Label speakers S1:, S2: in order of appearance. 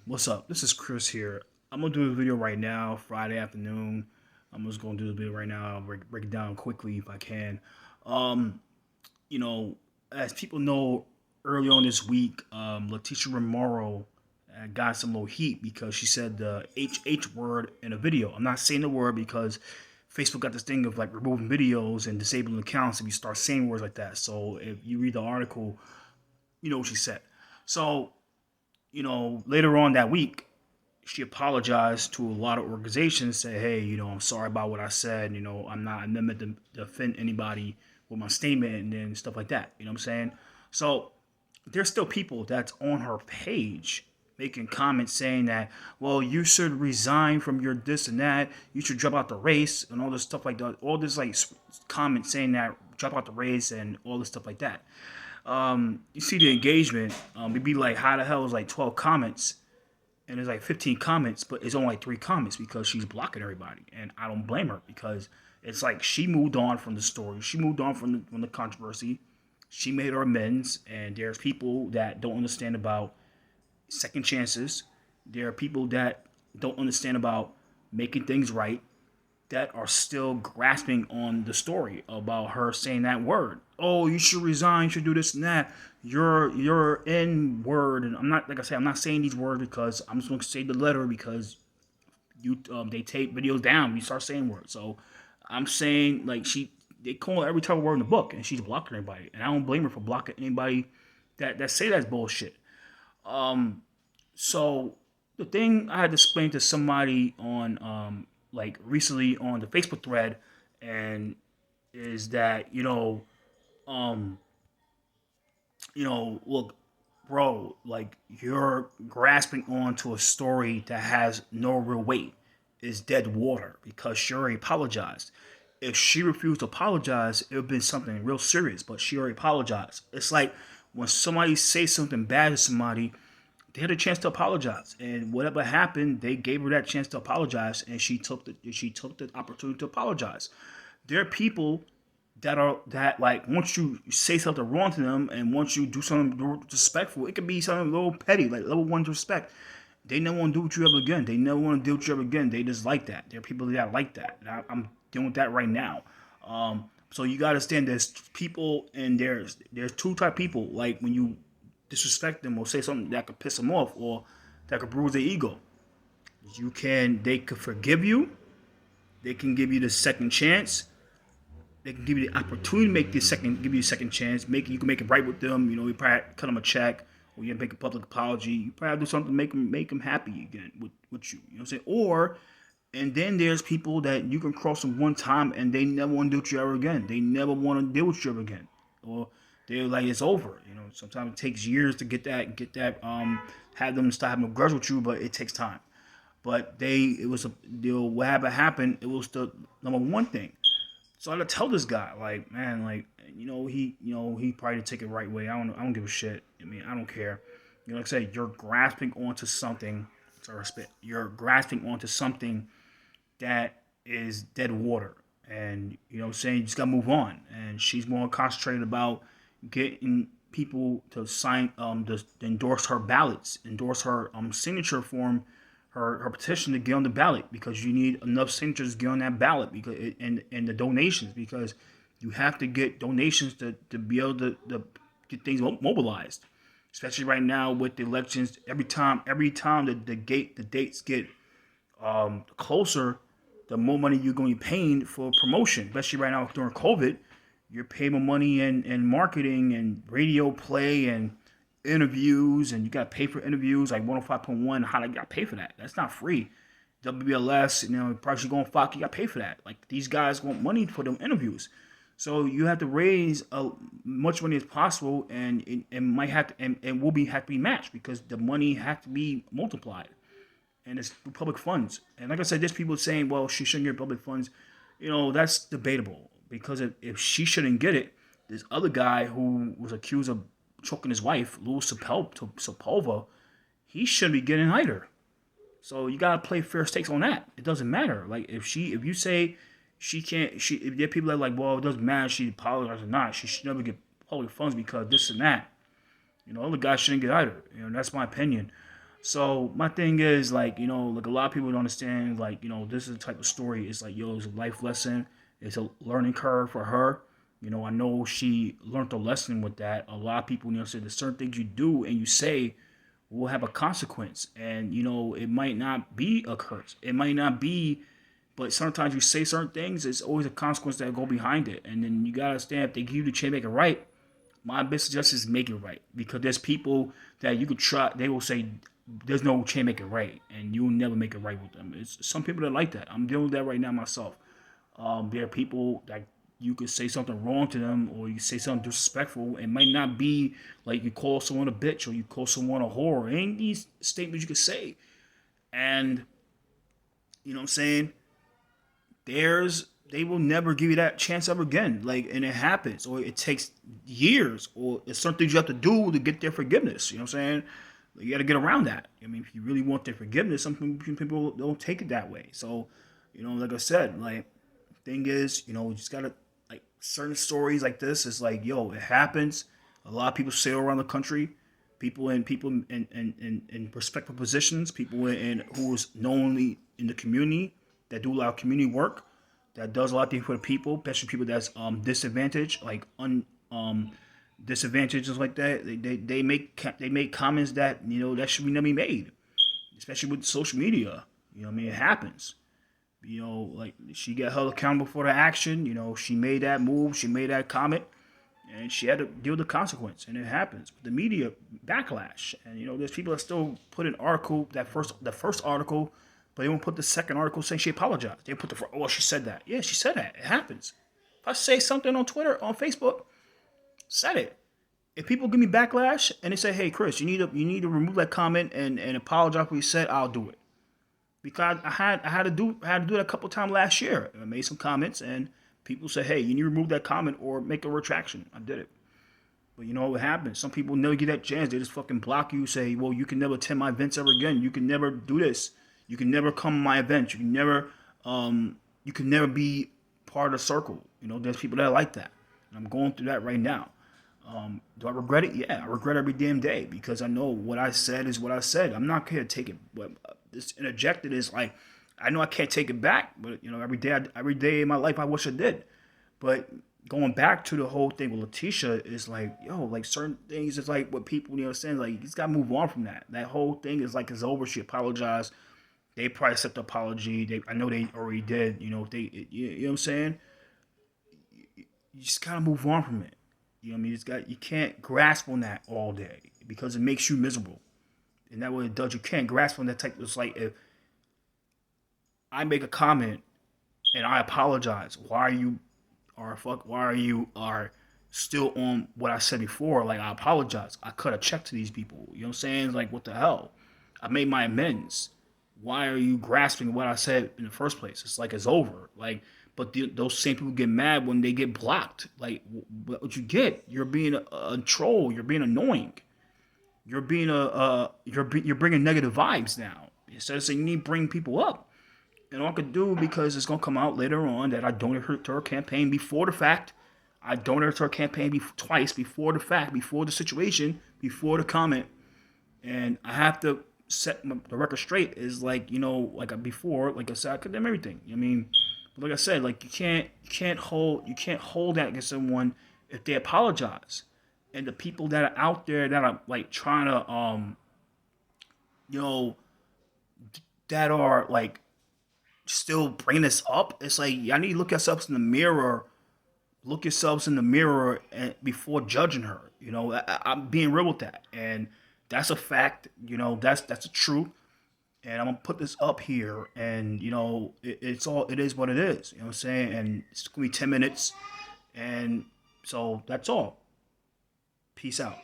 S1: What's up? This is Chris here. I'm gonna do a video right now, Friday afternoon. I'm just gonna do the video right now. I'll break it down quickly if I can. Um, you know, as people know, early on this week, Leticia Romero got some little heat because she said the HH word in a video. I'm not saying the word because Facebook got this thing of like removing videos and disabling accounts if you start saying words like that. So if you read the article, you know what she said. So later on that week, she apologized to a lot of organizations, say, hey, I'm sorry about what I said. I never meant to offend anybody with my statement and then stuff like that. You know what I'm saying? So there's still people that's on her page making comments saying that, well, you should resign from your this and that. You should drop out the race and all this stuff like that. All this like comments saying that drop out the race and all this stuff like that. You see the engagement. It'd be like, how the hell is like 12 comments and there's like 15 comments, but it's only like 3 comments because she's blocking everybody, and I don't blame her because it's like she moved on from the story, she moved on from the controversy, she made her amends, and there's people that don't understand about second chances. There are people that don't understand about making things right that are still grasping on the story about her saying that word. Oh, you should resign, you should do this and that. You're in word, and I'm not, like I said, I'm not saying these words because I'm just going to say the letter because you they take videos down. You start saying words, so I'm saying like they call every type of word in the book, and she's blocking everybody, and I don't blame her for blocking anybody that say that's bullshit. So the thing I had to explain to somebody on like recently on the Facebook thread, and is that um look, bro, like you're grasping onto a story that has no real weight, is dead water because she already apologized. If she refused to apologize, it would have been something real serious, but she already apologized. It's like when somebody says something bad to somebody, they had a chance to apologize, and whatever happened, they gave her that chance to apologize, and she took the opportunity to apologize. There are people that like once you say something wrong to them, and once you do something disrespectful, it could be something a little petty, like level one disrespect. They never want to do with you ever again. They never want to deal with you ever again. They just like that. There are people that like that. And I'm dealing with that right now. So you gotta understand there's people, and there's two type of people. Like when you disrespect them or say something that could piss them off or that could bruise their ego. They could forgive you. They can give you the second chance. They can give you the opportunity to give you a second chance. You can make it right with them. You probably cut them a check, or you make a public apology. You probably do something to make them happy again with you. You know what I'm saying? And then there's people that you can cross them one time and they never want to deal with you ever again. They never want to deal with you ever again, or they're like it's over. Sometimes it takes years to have them stop having a grudge with you, but it takes time. But it was what happened. It was the number one thing. So I had to tell this guy, like, man, like, he probably didn't take it the right way. I don't give a shit. I mean, I don't care. Like I said, you're grasping onto something. Sorry, spit. You're grasping onto something that is dead water, and saying you just gotta move on. And she's more concentrated about getting people to sign, to endorse her ballots, endorse her signature form, her petition to get on the ballot, because you need enough signatures to get on that ballot, because and the donations, because you have to get donations to be able to get things mobilized, especially right now with the elections. Every time the dates get closer, the more money you're going to be paying for promotion, especially right now during COVID. You're paying more money in marketing and radio play and interviews, and you got to pay for interviews like 105.1. How you got to pay for that? That's not free. WBLS, probably going Fox, you got to pay for that. Like, these guys want money for them interviews. So you have to raise as much money as possible, and it might have to, and will be have to be matched, because the money has to be multiplied, and it's public funds. And like I said, there's people saying, well, she shouldn't get public funds. That's debatable, because if she shouldn't get it, this other guy who was accused of choking his wife, Louis Sepulveda, he shouldn't be getting either. So you gotta play fair stakes on that. It doesn't matter. Like, if you say she can't, if there are people that are like, well, it doesn't matter, she apologized or not, she should never get public funds because this and that. Other guys shouldn't get either. That's my opinion. So my thing is like, like a lot of people don't understand, like, this is the type of story. It's like, yo, it's a life lesson. It's a learning curve for her. I know she learned a lesson with that. A lot of people, say there's certain things you do and you say will have a consequence. And, it might not be a curse. It might not be, but sometimes you say certain things, it's always a consequence that go behind it. And then you gotta understand, if they give you the chance to make it right, my best suggestion is make it right, because there's people that you could try. They will say there's no chance to make it right, and you'll never make it right with them. It's some people that like that. I'm dealing with that right now myself. There are people that you could say something wrong to them, or you say something disrespectful. It might not be like you call someone a bitch or you call someone a whore. Ain't these statements you could say, and you know what I'm saying? They will never give you that chance ever again. Like, and it happens, or it takes years, or it's something you have to do to get their forgiveness. You know what I'm saying? You got to get around that. I mean, if you really want their forgiveness, some people don't take it that way. So, like I said, like, thing is, you just gotta, like, certain stories like this is like, yo, it happens. A lot of people sail around the country. People in respectful positions, people in who is knowingly in the community, that do a lot of community work, that does a lot of things for the people, especially people that's disadvantaged, like disadvantages like that. They make comments that that should be never be made, especially with social media. I mean, it happens. Like, she got held accountable for the action. She made that move, she made that comment, and she had to deal with the consequence. And it happens. The media backlash, and there's people that still put an article, the first article, but they won't put the second article saying she apologized. They put well, she said that. Yeah, she said that. It happens. If I say something on Twitter, on Facebook, said it. If people give me backlash and they say, "Hey, Chris, you need to remove that comment and apologize for what you said," I'll do it, because I had to do that a couple of times last year. I made some comments and people said, "Hey, you need to remove that comment or make a retraction." I did it. But you know what happens? Some people never get that chance. They just fucking block you. Say, "Well, you can never attend my events ever again. You can never do this. You can never come to my events. You can never be part of the circle." There's people that are like that, and I'm going through that right now. Do I regret it? Yeah, I regret every damn day, because I know what I said is what I said. I'm not gonna take it. But this interjected is like, I know I can't take it back. But every day in my life, I wish I did. But going back to the whole thing with Letitia is like, yo, like, certain things is like what people, understand. Like, you just gotta move on from that. That whole thing is like, it's over. She apologized. They probably accept the apology. I know they already did. You know what I'm saying? You just gotta move on from it. You know what I mean? You can't grasp on that all day, because it makes you miserable. And that what it does. You can't grasp on that type. It's like, if I make a comment and I apologize, why are you are still on what I said before? Like, I apologize. I cut a check to these people. You know what I'm saying? It's like, what the hell? I made my amends. Why are you grasping what I said in the first place? It's like, it's over. Like, but those same people get mad when they get blocked. Like, what you get? You're being a troll. You're being annoying. You're bringing negative vibes now. Instead of saying you need to bring people up. And all I could do, because it's gonna come out later on that I donated to her campaign before the fact. I donated to her campaign twice before the fact, before the situation, before the comment, and I have to set the record straight. Is like, like before, like I said, I condemn everything. I mean, but like I said, like, you can't hold that against someone if they apologize. And the people that are out there that are like trying to you know that are like still bringing this up, it's like, y'all need to look yourselves in the mirror. Look yourselves in the mirror and before judging her. I'm being real with that, and that's a fact. That's a truth. And I'm gonna put this up here, and it is what it is. You know what I'm saying? And it's gonna be 10 minutes, and so that's all. Peace out.